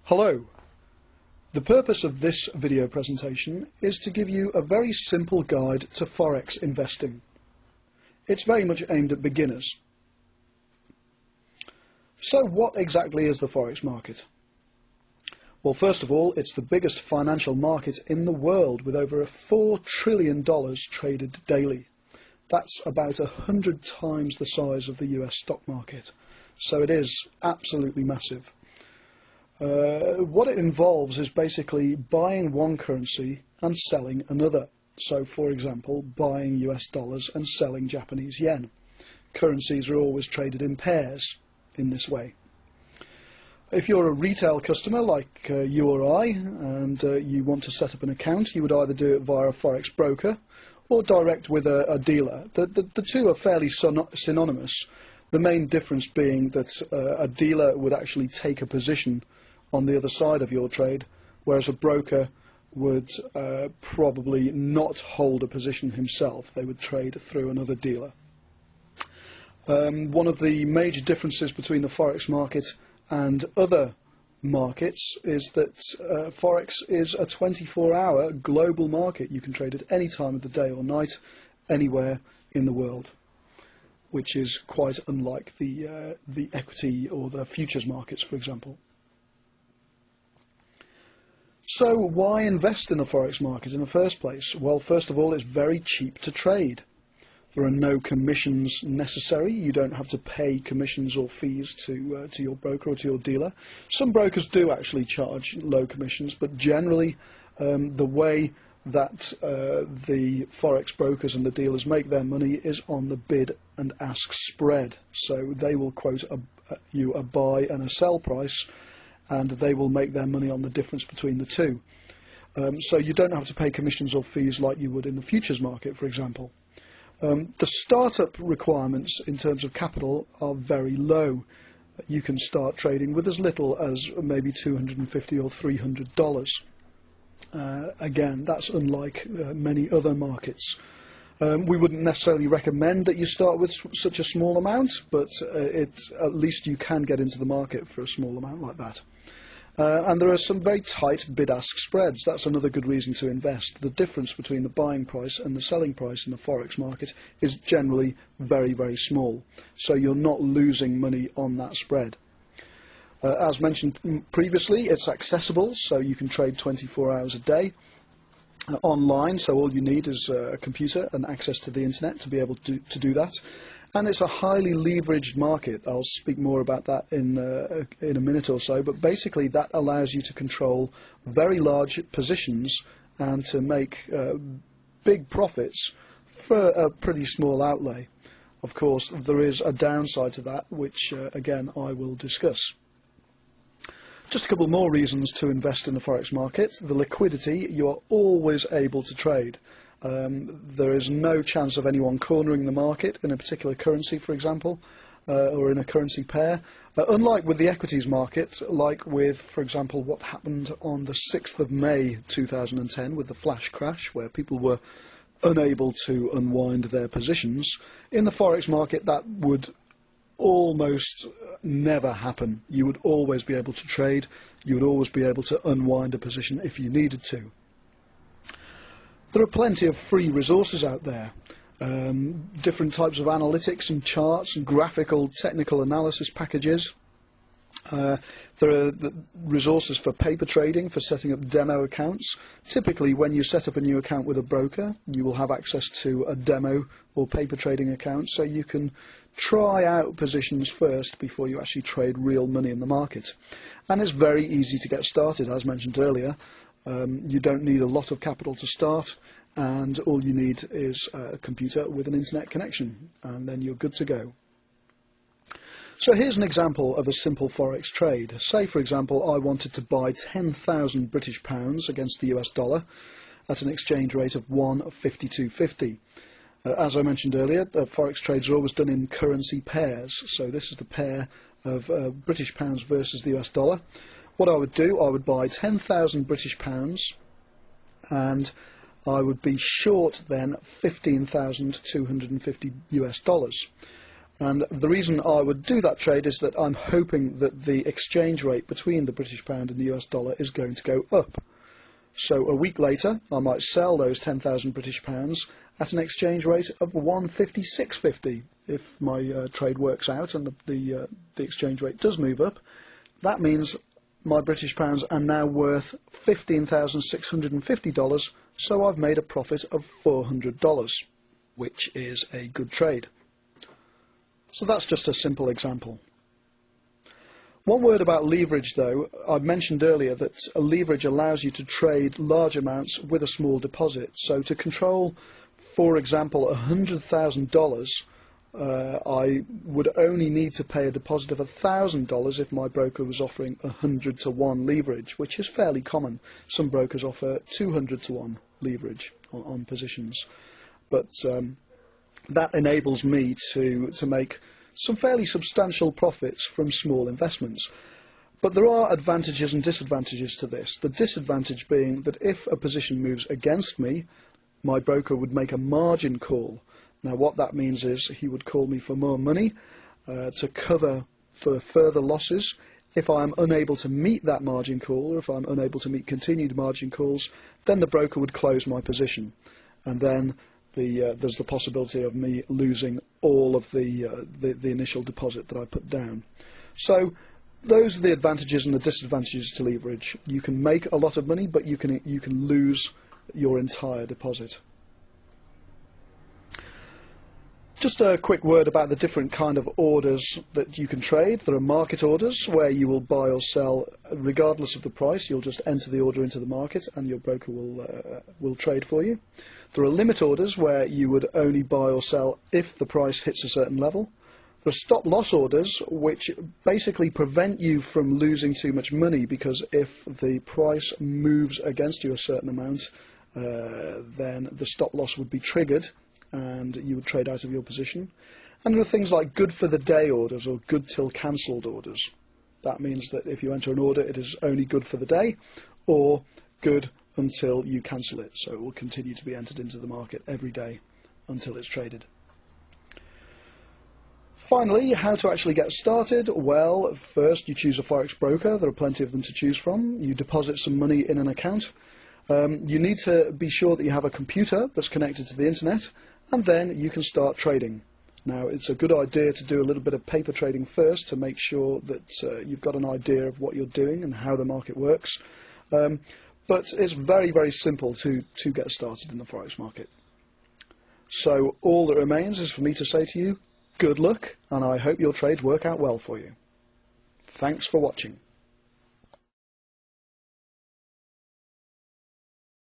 Hello. The purpose of this video presentation is to give you a very simple guide to Forex investing. It's very much aimed at beginners. So what exactly is the Forex market? Well, first of all, it's the biggest financial market in the world with over $4 trillion traded daily. That's about 100 times the size of the US stock market. So it is absolutely massive. What it involves is basically buying one currency and selling another. So, for example, buying US dollars and selling Japanese yen. Currencies are always traded in pairs in this way. If you're a retail customer like you or I, and you want to set up an account, you would either do it via a Forex broker or direct with a dealer. The two are fairly synonymous, the main difference being that a dealer would actually take a position on the other side of your trade, whereas a broker would probably not hold a position himself. They would trade through another dealer. One of the major differences between the Forex market and other markets is that Forex is a 24-hour global market. You can trade at any time of the day or night, anywhere in the world, which is quite unlike the equity or the futures markets, for example. So why invest in the Forex market in the first place? Well, first of all, it's very cheap to trade. There are no commissions necessary. You don't have to pay commissions or fees to your broker or to your dealer. Some brokers do actually charge low commissions, but generally the way that the Forex brokers and the dealers make their money is on the bid and ask spread. So they will quote you a buy and a sell price, and they will make their money on the difference between the two. So you don't have to pay commissions or fees like you would in the futures market, for example. The startup requirements in terms of capital are very low. You can start trading with as little as maybe $250 or $300. Again, that's unlike many other markets. We wouldn't necessarily recommend that you start with such a small amount, but at least you can get into the market for a small amount like that. And there are some very tight bid-ask spreads. That's another good reason to invest. The difference between the buying price and the selling price in the Forex market is generally very, very small. So you're not losing money on that spread. As mentioned previously, it's accessible, so you can trade 24 hours a day. Online, so all you need is a computer and access to the internet to be able to do that. And it's a highly leveraged market. I'll speak more about that in a minute or so, but basically that allows you to control very large positions and to make big profits for a pretty small outlay. Of course, there is a downside to that, which again I will discuss. Just a couple more reasons to invest in the Forex market. The liquidity, you are always able to trade. There is no chance of anyone cornering the market in a particular currency, for example, or in a currency pair. Unlike with the equities market, like with, for example, what happened on the 6th of May 2010 with the flash crash, where people were unable to unwind their positions, in the Forex market that would almost never happen. You would always be able to trade. You would always be able to unwind a position if you needed to. There are plenty of free resources out there. Different types of analytics and charts and graphical technical analysis packages. There are resources for paper trading, for setting up demo accounts. Typically, when you set up a new account with a broker, you will have access to a demo or paper trading account, so you can try out positions first before you actually trade real money in the market. And it's very easy to get started, as mentioned earlier. You don't need a lot of capital to start, and all you need is a computer with an internet connection, and then you're good to go. So here's an example of a simple Forex trade. Say, for example, I wanted to buy 10,000 British pounds against the US dollar at an exchange rate of 1.5250. As I mentioned earlier, Forex trades are always done in currency pairs. So this is the pair of British pounds versus the US dollar. What I would do, I would buy 10,000 British pounds, and I would be short then 15,250 US dollars. And the reason I would do that trade is that I'm hoping that the exchange rate between the British pound and the US dollar is going to go up. So a week later, I might sell those 10,000 British pounds at an exchange rate of 156.50. If my trade works out and the exchange rate does move up, that means my British pounds are now worth $15,650, so I've made a profit of $400, which is a good trade. So that's just a simple example. One word about leverage though. I mentioned earlier that a leverage allows you to trade large amounts with a small deposit. So to control, for example, $100,000, I would only need to pay a deposit of $1,000 if my broker was offering 100-to-1 leverage, which is fairly common. Some brokers offer 200-to-1 leverage on positions. But that enables me to make some fairly substantial profits from small investments. But there are advantages and disadvantages to this. The disadvantage being that if a position moves against me, my broker would make a margin call. Now what that means is he would call me for more money to cover for further losses. If I'm unable to meet that margin call, or if I'm unable to meet continued margin calls, then the broker would close my position. And then there's the possibility of me losing all of the initial deposit that I put down. So those are the advantages and the disadvantages to leverage. You can make a lot of money, but you can lose your entire deposit. Just a quick word about the different kind of orders that you can trade. There are market orders where you will buy or sell regardless of the price. You'll just enter the order into the market and your broker will trade for you. There are limit orders where you would only buy or sell if the price hits a certain level. There are stop loss orders which basically prevent you from losing too much money, because if the price moves against you a certain amount, then the stop loss would be triggered and you would trade out of your position. And there are things like good for the day orders or good till cancelled orders. That means that if you enter an order, it is only good for the day or good until you cancel it. So it will continue to be entered into the market every day until it's traded. Finally, how to actually get started? Well, first you choose a forex broker. There are plenty of them to choose from. You deposit some money in an account. You need to be sure that you have a computer that's connected to the internet, and then you can start trading. Now, it's a good idea to do a little bit of paper trading first to make sure that you've got an idea of what you're doing and how the market works. But it's very, very simple to get started in the forex market. So all that remains is for me to say to you, good luck, and I hope your trades work out well for you. Thanks for watching.